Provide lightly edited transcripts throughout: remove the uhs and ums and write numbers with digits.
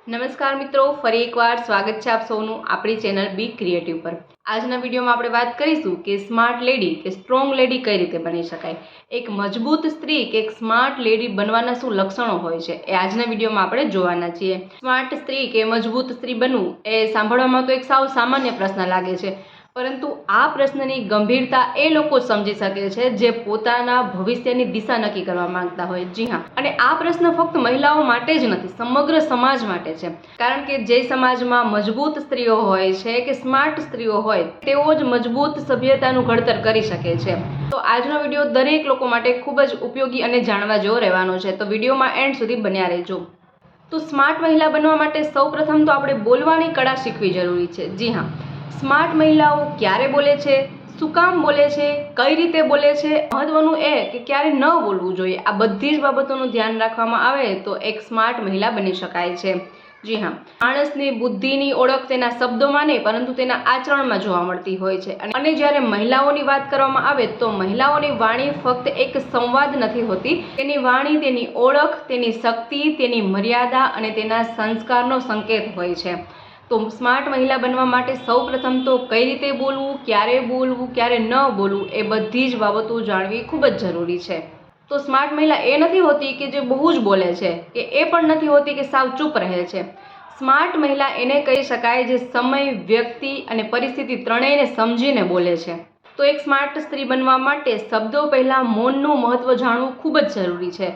નમસ્કાર મિત્રો, ફરી એકવાર સ્વાગત છે આપ સૌનું આપણી ચેનલ બી ક્રિએટિવ પર। આજના વિડીયોમાં આપણે વાત કરીશું કે સ્માર્ટ લેડી કે સ્ટ્રોંગ લેડી કઈ રીતે બની શકાય। એક મજબૂત સ્ત્રી કે એક સ્માર્ટ લેડી બનવાના શું લક્ષણો હોય છે એ આજના વિડીયોમાં આપણે જોવાના છીએ। સ્માર્ટ સ્ત્રી કે મજબૂત સ્ત્રી બનવું એ સાંભળવામાં તો એક સાવ સામાન્ય પ્રશ્ન લાગે છે, પરંતુ આ પ્રશ્નની ગંભીરતા એ લોકો સમજી શકે છે જે પોતાના ભવિષ્યની દિશા નક્કી કરવા માંગતા હોય। જી હા, અને આ પ્રશ્ન ફક્ત મહિલાઓ માટે જ નથી, સમગ્ર સમાજ માટે છે। કારણ કે જે સમાજમાં મજબૂત સ્ત્રીઓ હોય છે કે સ્માર્ટ સ્ત્રીઓ હોય તેઓ જ મજબૂત સભ્યતાનું ઘડતર કરી શકે છે। તો આજનો વિડીયો દરેક લોકો માટે ખૂબ જ ઉપયોગી અને જાણવા જેવો રહેવાનો છે, તો વિડીયોમાં એન્ડ સુધી બન્યા રહેજો। તો સ્માર્ટ મહિલા બનવા માટે સૌપ્રથમ તો આપણે બોલવાની કળા શીખવી જરૂરી છે। જી હા, સ્માર્ટ મહિલાઓ ક્યારે બોલે છે, શું કામ બોલે છે, કઈ રીતે બોલે છે, મહત્વનું એ કે ક્યારે ન બોલવું જોઈએ, આ બધી જ બાબતોનું ધ્યાન રાખવામાં આવે તો એક સ્માર્ટ મહિલા બની શકાય છે। જી હા, માણસની બુદ્ધિની ઓળખ તેના શબ્દોમાં નહીં પરંતુ તેના આચરણમાં જોવા મળતી હોય છે। અને જ્યારે મહિલાઓની વાત કરવામાં આવે તો મહિલાઓની વાણી ફક્ત એક સંવાદ નથી હોતી, તેની વાણી તેની ઓળખ, તેની શક્તિ, તેની મર્યાદા અને તેના સંસ્કારનો સંકેત હોય છે। તો સ્માર્ટ મહિલા બનવા માટે સૌપ્રથમ તો કઈ રીતે બોલવું, ક્યારે ન બોલવું એ બધી જ બાબતો જાણવી ખૂબ જ જરૂરી છે। તો સ્માર્ટ મહિલા એ નથી હોતી કે જે બહુ જ બોલે છે, કે એ પણ નથી હોતી કે સાવ ચૂપ રહે છે। સ્માર્ટ મહિલા એને કહી શકાય જે સમય, વ્યક્તિ અને પરિસ્થિતિ ત્રણેયને સમજીને બોલે છે। તો એક સ્માર્ટ સ્ત્રી બનવા માટે શબ્દો પહેલાં મૌનનું મહત્ત્વ જાણવું ખૂબ જ જરૂરી છે।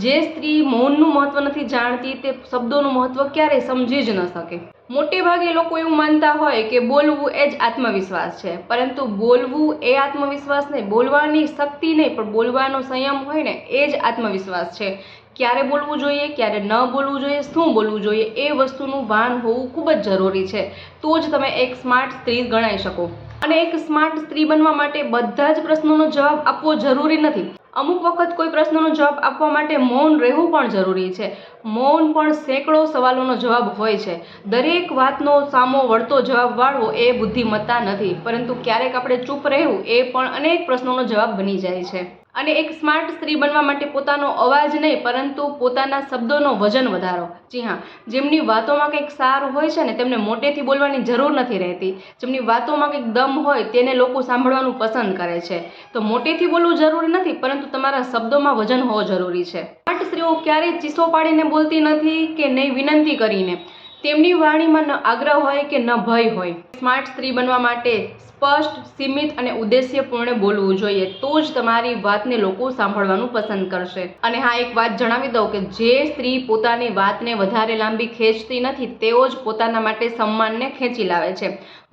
જે સ્ત્રી મૌનનું મહત્ત્વ નથી જાણતી તે શબ્દોનું મહત્ત્વ ક્યારેય સમજી જ ન શકે। મોટે ભાગે લોકો એવું માનતા હોય કે બોલવું એ જ આત્મવિશ્વાસ છે, પરંતુ બોલવું એ આત્મવિશ્વાસ નહીં, બોલવાની શક્તિ નહીં પણ બોલવાનો સંયમ હોય ને એ જ આત્મવિશ્વાસ છે। ક્યારે બોલવું જોઈએ, ક્યારે ન બોલવું જોઈએ, શું બોલવું જોઈએ એ વસ્તુનું ભાન હોવું ખૂબ જ જરૂરી છે, તો જ તમે એક સ્માર્ટ સ્ત્રી ગણાઈ શકો। અને એક સ્માર્ટ સ્ત્રી બનવા માટે બધા જ પ્રશ્નોનો જવાબ આપવો જરૂરી નથી। અમુક વખત કોઈ પ્રશ્નનો જવાબ આપવા માટે મૌન રહેવું પણ જરૂરી છે। મૌન પણ સેંકડો સવાલોનો જવાબ હોય છે। દરેક વાતનો સામો વળતો જવાબ વાળવો એ બુદ્ધિમત્તા નથી, પરંતુ ક્યારેક આપણે ચૂપ રહેવું એ પણ અનેક પ્રશ્નોનો જવાબ બની જાય છે। અને એક સ્માર્ટ સ્ત્રી બનવા માટે પોતાનો અવાજ નહીં પરંતુ પોતાના શબ્દોનો વજન વધારો। જી હા, જેમની વાતોમાં કંઈક સાર હોય છે ને તેમને મોટેથી બોલવાની જરૂર નથી રહેતી, જેમની વાતોમાં કંઈક દમ હોય તેને લોકો સાંભળવાનું પસંદ કરે છે। તો મોટેથી બોલવું જરૂરી નથી, પરંતુ તમારા શબ્દોમાં વજન હોવો જરૂરી છે। સ્માર્ટ સ્ત્રીઓ ક્યારેય ચીસો પાડીને બોલતી નથી કે નહીં વિનંતી કરીને, તેમની વાણીમાં ન આગ્રહ હોય કે ન ભય હોય। સ્માર્ટ સ્ત્રી બનવા માટે સ્પષ્ટ, સીમિત અને ઉદ્દેશ્યપૂર્ણ બોલવું જોઈએ, તો જ તમારી વાતને લોકો સાંભળવાનું પસંદ કરશે। અને હા, એક વાત જણાવી દઉં કે જે સ્ત્રી પોતાની વાતને વધારે લાંબી ખેંચતી નથી તેઓ જ પોતાના માટે સન્માનને ખેંચી લાવે છે।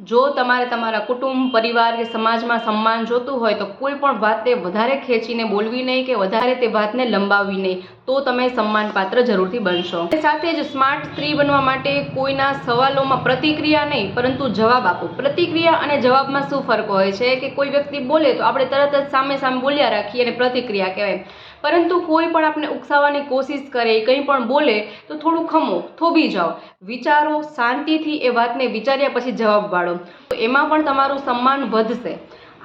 જો તમારે તમારા કુટુંબ, પરિવાર કે સમાજમાં સન્માન જોતું હોય તો કોઈ પણ વાતને વધારે ખેંચીને બોલવી નહીં કે વધારે તે વાતને લંબાવવી નહીં, તો તમે સન્માનપાત્ર જરૂરથી બનશો। સાથે જ સ્માર્ટ સ્ત્રી બનવા માટે કોઈના સવાલોમાં પ્રતિક્રિયા નહીં પરંતુ જવાબ આપો। પ્રતિક્રિયા અને જવાબમાં શું ફરક હોય છે કે કોઈ વ્યક્તિ બોલે તો આપણે તરત જ સામે બોલ્યા રાખીએ અને પ્રતિક્રિયા કહેવાય, પરંતુ કોઈ પણ આપણે ઉકસાવવાની કોશિશ કરે, કંઈ પણ બોલે તો થોડું ખમો, થોભી જાઓ, વિચારો, શાંતિથી એ વાતને વિચાર્યા પછી જવાબ વાળો, તો એમાં પણ તમારું સન્માન વધશે।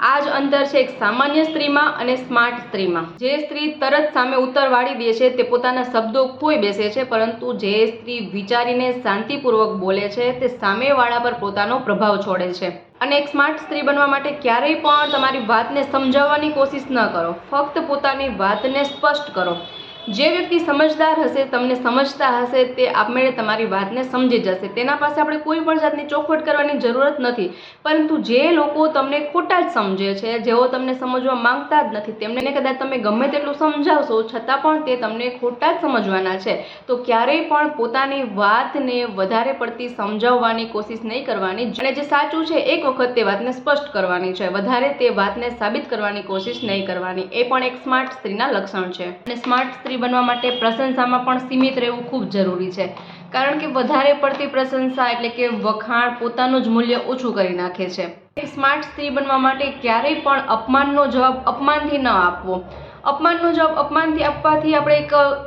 આ જ અંતર છે એક સામાન્ય સ્ત્રીમાં અને સ્માર્ટ સ્ત્રીમાં। જે સ્ત્રી તરત સામે ઉત્તર વાળી દે છે તે પોતાના શબ્દો ખોઈ બેસે છે, પરંતુ જે સ્ત્રી વિચારીને શાંતિપૂર્વક બોલે છે તે સામેવાળા પર પોતાનો પ્રભાવ છોડે છે। અને એક સ્માર્ટ સ્ત્રી બનવા માટે ક્યારેય પણ તમારી વાતને સમજાવવાની કોશિશ ન કરો, ફક્ત પોતાની વાતને સ્પષ્ટ કરો। જે વ્યક્તિ સમજદાર હશે, તમને સમજતા હશે, તે આપમેળે તમારી વાતને સમજી જશે, તેના પાસે આપણે કોઈ પણ જાતની ચોખવટ કરવાની જરૂરત નથી। પરંતુ જે લોકો તમને ખોટા જ સમજે છે, જેઓ તમને સમજવા માંગતા જ નથી, તેમને કદાચ તમે ગમે તેટલું સમજાવશો છતાં પણ તે તમને ખોટા જ સમજવાના છે, તો ક્યારેય પણ પોતાની વાતને વધારે પડતી સમજાવવાની કોશિશ નહીં કરવાની। અને જે સાચું છે એક વખત તે વાતને સ્પષ્ટ કરવાની છે, વધારે તે વાતને સાબિત કરવાની કોશિશ નહીં કરવાની, એ પણ એક સ્માર્ટ સ્ત્રીના લક્ષણ છે। અને સ્માર્ટ સ્ત્રી બનવા માટે પ્રશંસામાં પણ સીમિત રહેવું ખૂબ જરૂરી છે, કારણ કે વધારે પડતી પ્રશંસા એટલે કે વખાણ પોતાનું જ મૂલ્ય ઓછું કરી નાખે છે। એક સ્માર્ટ સ્ત્રી બનવા માટે ક્યારેય પણ અપમાનનો જવાબ અપમાનથી ન આપવો। અપમાનનો જવાબ અપમાનથી આપવાથી આપણે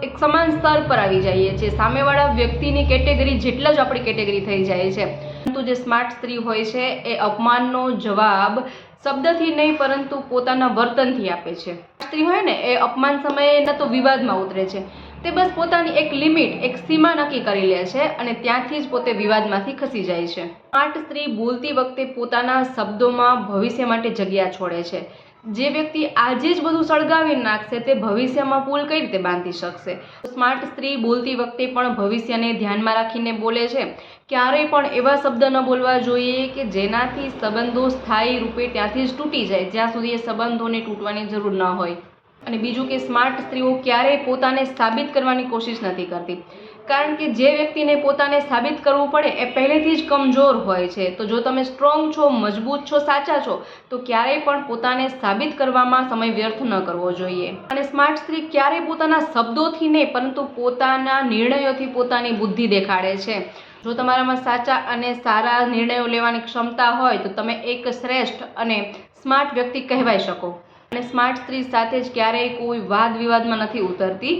એક સમાન સ્તર પર આવી જઈએ છીએ, સામેવાળા વ્યક્તિની કેટેગરી જેટલા જ આપણી કેટેગરી થઈ જાય છે। પરંતુ જે સ્માર્ટ સ્ત્રી હોય છે એ અપમાનનો જવાબ શબ્દથી નહીં પરંતુ પોતાના વર્તનથી આપે છે। સ્ત્રી હોય ને એ અપમાન સમયે ન તો વિવાદમાં ઉતરે છે, તે બસ પોતાની એક લિમિટ, એક સીમા નક્કી કરી લે છે અને ત્યાંથી જ પોતે વિવાદમાંથી ખસી જાય છે. સ્માર્ટ સ્ત્રી બોલતી વખતે પોતાના શબ્દોમાં ભવિષ્ય માટે જગ્યા છોડે છે. જે વ્યક્તિ આજે જ બધું સળગાવી નાખશે તે ભવિષ્યમાં પુલ કઈ રીતે બાંધી શકશે? સ્માર્ટ સ્ત્રી બોલતી વખતે પણ ભવિષ્યને ધ્યાનમાં રાખીને બોલે છે. ક્યારેય પણ એવા શબ્દ ન બોલવા જોઈએ કે જેનાથી સંબંધો સ્થાયી રૂપે ત્યાંથી જ તૂટી જાય, જ્યાં સુધી એ સંબંધોને તૂટવાની જરૂર ન હોય. અને બીજું કે સ્માર્ટ સ્ત્રીઓ ક્યારેય પોતાને સાબિત કરવાની કોશિશ નથી કરતી, કારણ કે જે વ્યક્તિને પોતાને સાબિત કરવું પડે એ પહેલેથી જ કમજોર હોય છે. તો જો તમે સ્ટ્રોંગ છો, મજબૂત છો, સાચા છો, તો ક્યારેય પણ પોતાને સાબિત કરવામાં સમય વ્યર્થ ન કરવો જોઈએ. અને સ્માર્ટ સ્ત્રી ક્યારેય પોતાના શબ્દોથી નહીં પરંતુ પોતાના નિર્ણયોથી પોતાની બુદ્ધિ દેખાડે છે. જો તમારામાં સાચા અને સારા નિર્ણયો લેવાની ક્ષમતા હોય તો તમે એક શ્રેષ્ઠ અને સ્માર્ટ વ્યક્તિ કહેવાઈ શકો. અને સ્માર્ટ સ્ત્રી સાથે જ ક્યારેય કોઈ વાદ વિવાદમાં નથી ઉતરતી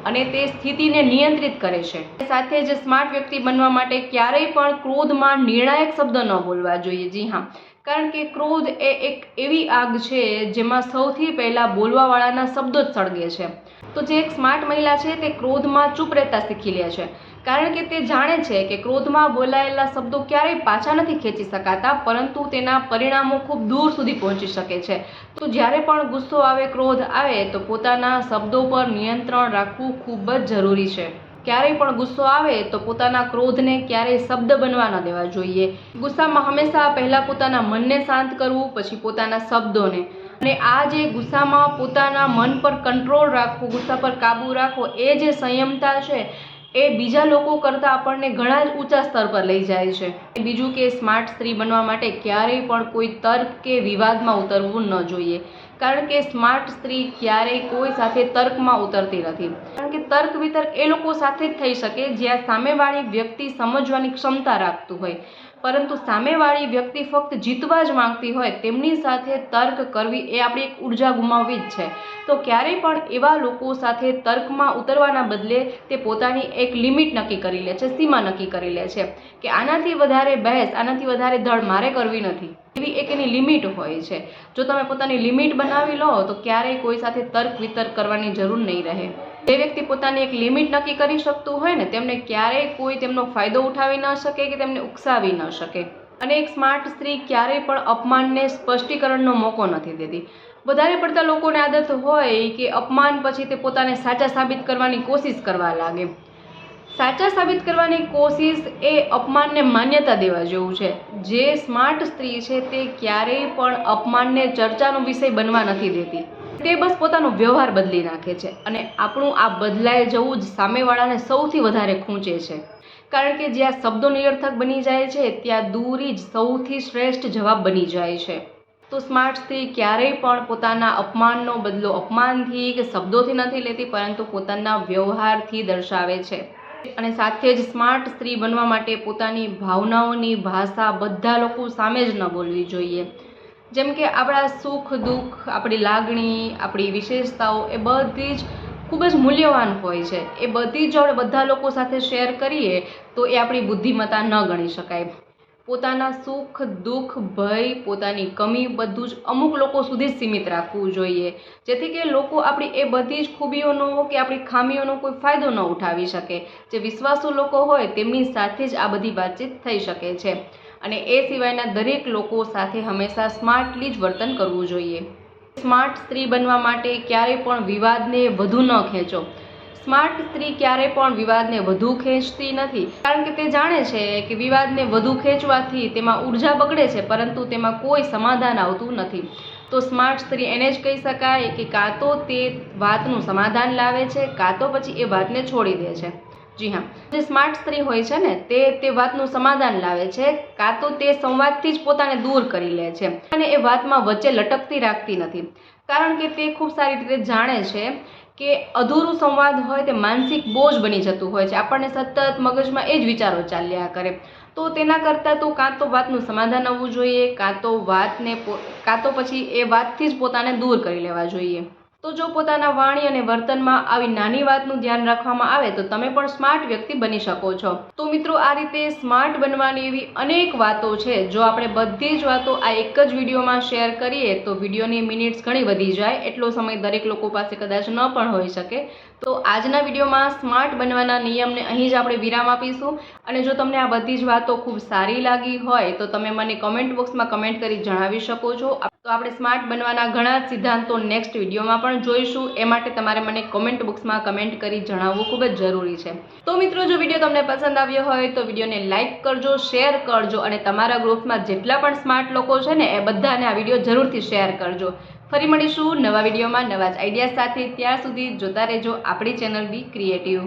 અને તે સ્થિતિને નિયંત્રિત કરે છે. સાથે જ સ્માર્ટ વ્યક્તિ બનવા માટે ક્યારેય પણ ક્રોધમાં નિર્ણાયક શબ્દ ન બોલવા જોઈએ. જી હા, કારણ કે ક્રોધ એ એક એવી આગ છે જેમાં સૌથી પહેલાં બોલવાવાળાના શબ્દો જ સળગે છે. તો જે એક સ્માર્ટ મહિલા છે તે ક્રોધમાં ચૂપ રહેતા શીખી લે છે, કારણ કે તે જાણે છે કે ક્રોધમાં બોલાયેલા શબ્દો ક્યારેય પાછા નથી ખેંચી શકાતા, પરંતુ તેના પરિણામો ખૂબ દૂર સુધી પહોંચી શકે છે. તો જ્યારે પણ ગુસ્સો આવે, ક્રોધ આવે, તો પોતાના શબ્દો પર નિયંત્રણ રાખવું ખૂબ જ જરૂરી છે. ક્યારેય પણ ગુસ્સો આવે તો પોતાના ક્રોધને ક્યારેય શબ્દ બનવા ન દેવા જોઈએ. ગુસ્સામાં હંમેશા પહેલાં પોતાના મનને શાંત કરવું, પછી પોતાના શબ્દોને. અને આ જે ગુસ્સામાં પોતાના મન પર કંટ્રોલ રાખવો, ગુસ્સા પર કાબૂ રાખવો, એ જે સંયમતા છે એ બીજા લોકો કરતાં આપણને ઘણા જ ઊંચા સ્તર પર લઈ જાય છે. બીજું કે સ્માર્ટ સ્ત્રી બનવા માટે ક્યારેય પણ કોઈ તર્ક કે વિવાદમાં ઉતરવું ન જોઈએ, કારણ કે સ્માર્ટ સ્ત્રી ક્યારેય કોઈ સાથે તર્કમાં ઉતરતી નથી. કારણ કે તર્ક વિતર્ક એ લોકો સાથે જ થઈ શકે જ્યાં સામેવાળી વ્યક્તિ સમજવાની ક્ષમતા રાખતું હોય, પરંતુ સામેવાળી વ્યક્તિ ફક્ત જીતવા જ માંગતી હોય તેમની સાથે તર્ક કરવી એ આપણી એક ઉર્જા ગુમાવવી જ છે. તો ક્યારેય પણ એવા લોકો સાથે તર્કમાં ઉતરવાના બદલે તે પોતાની એક લિમિટ નક્કી કરી લે છે, સીમા નક્કી કરી લે છે કે આનાથી વધારે બહેસ, આનાથી વધારે ધડ મારે કરવી નથી. એવી એક એની લિમિટ હોય છે. જો તમે પોતાની લિમિટ બનાવી લો તો ક્યારેય કોઈ સાથે તર્ક વિતર્ક કરવાની જરૂર નહીં રહે. જે વ્યક્તિ પોતાની એક લિમિટ નક્કી કરી શકતું હોય ને તેમને ક્યારેય કોઈ તેમનો ફાયદો ઉઠાવી ન શકે કે તેમને ઉકસાવી ન શકે. અને એક સ્માર્ટ સ્ત્રી ક્યારેય પણ અપમાનને સ્પષ્ટીકરણનો મોકો નથી દેતી. વધારે પડતા લોકોને આદત હોય કે અપમાન પછી તે પોતાને સાચા સાબિત કરવાની કોશિશ કરવા લાગે. સાચા સાબિત કરવાની કોશિશ એ અપમાનને માન્યતા દેવા જેવું છે. જે સ્માર્ટ સ્ત્રી છે તે ક્યારેય પણ અપમાનને ચર્ચાનો વિષય બનવા નથી દેતી. તે બસ પોતાનો વ્યવહાર બદલી નાખે છે અને આપણું આ બદલાઈ જવું જ સામેવાળાને સૌથી વધારે ખૂંચે છે. કારણ કે જ્યાં શબ્દો નિરર્થક બની જાય છે ત્યાં દૂરી જ સૌથી શ્રેષ્ઠ જવાબ બની જાય છે. તો સ્માર્ટ સ્ત્રી ક્યારેય પણ પોતાના અપમાનનો બદલો અપમાનથી કે શબ્દોથી નથી લેતી, પરંતુ પોતાના વ્યવહારથી દર્શાવે છે. અને સાથે જ સ્માર્ટ સ્ત્રી બનવા માટે પોતાની ભાવનાઓની ભાષા બધા લોકો સામે જ ન બોલવી જોઈએ. જેમ કે આપણા સુખ દુઃખ, આપણી લાગણી, આપણી વિશેષતાઓ એ બધી જ ખૂબ જ મૂલ્યવાન હોય છે. એ બધી જ આપણે બધા લોકો સાથે શેર કરીએ તો એ આપણી બુદ્ધિમત્તા ન ગણી શકાય. પોતાના સુખ દુઃખ, ભય, પોતાની કમી બધું જ અમુક લોકો સુધી જ સીમિત રાખવું જોઈએ, જેથી કે લોકો આપણી એ બધી જ ખૂબીઓનો કે આપણી ખામીઓનો કોઈ ફાયદો ન ઉઠાવી શકે. જે વિશ્વાસુ લોકો હોય તેમની સાથે જ આ બધી વાતચીત થઈ શકે છે. અને એ સિવાયના દરેક લોકો સાથે હંમેશા સ્માર્ટલી જ વર્તન કરવું જોઈએ. સ્માર્ટ સ્ત્રી બનવા માટે ક્યારેય પણ વિવાદને વધુ ન ખેંચો. સ્માર્ટ સ્ત્રી ક્યારેય પણ વિવાદને વધુ ખેંચતી નથી, કારણ કે તે જાણે છે કે વિવાદને વધુ ખેંચવાથી તેમાં ઉર્જા બગડે છે, પરંતુ તેમાં કોઈ સમાધાન આવતું નથી. તો સ્માર્ટ સ્ત્રી એને જ કહી શકાય કે કાં તો તે વાતનું સમાધાન લાવે છે, કાં તો પછી એ વાતને છોડી દે છે. જી હા, જે સ્માર્ટ સ્ત્રી હોય છે ને તે વાતનું સમાધાન લાવે છે, કાં તો તે સંવાદથી જ પોતાને દૂર કરી લે છે અને એ વાતમાં વચ્ચે લટકતી રાખતી નથી, કારણ કે તે ખૂબ સારી રીતે જાણે છે કે અધૂરું સંવાદ હોય તે માનસિક બોજ બની જતું હોય છે. આપણને સતત મગજમાં એ જ વિચારો ચાલ્યા કરે. તો તેના કરતાં તો કાં તો વાતનું સમાધાન આવવું જોઈએ, કાં તો પછી એ વાતથી જ પોતાને દૂર કરી લેવા જોઈએ. તો જો પોતાના વાણી અને વર્તનમાં આવી નાની વાતનું ધ્યાન રાખવામાં આવે તો તમે પણ સ્માર્ટ વ્યક્તિ બની શકો છો. તો મિત્રો, આ રીતે સ્માર્ટ બનવાની એવી અનેક વાતો છે. જો આપણે બધી જ વાતો આ એક જ વિડીયોમાં શેર કરીએ તો વિડીયોની મિનિટ્સ ઘણી વધી જાય. એટલો સમય દરેક લોકો પાસે કદાચ ન પણ હોઈ શકે. તો આજના વિડીયોમાં સ્માર્ટ બનવાના નિયમને અહીં જ આપણે વિરામ આપીશું. અને જો તમને આ બધી જ વાતો ખૂબ સારી લાગી હોય તો તમે મને કમેન્ટ બોક્સમાં કમેન્ટ કરી જણાવી શકો છો. તો આપણે સ્માર્ટ બનવાના ઘણા સિદ્ધાંતો નેક્સ્ટ વિડીયોમાં પણ જોઈશું. એ માટે તમારે મને કોમેન્ટ બોક્સમાં કમેન્ટ કરી જણાવવું ખૂબ જ જરૂરી છે. તો મિત્રો, જો વિડીયો તમને પસંદ આવ્યો હોય તો વિડીયોને લાઇક કરજો, શેર કરજો અને તમારા ગ્રુપમાં જેટલા પણ સ્માર્ટ લોકો છે ને એ બધાને આ વિડીયો જરૂરથી શેર કરજો. ફરી મળીશું નવા વિડીયોમાં નવા જ આઈડિયા સાથે. ત્યાં સુધી જોતા રહેજો આપણી ચેનલ બી ક્રિએટિવ.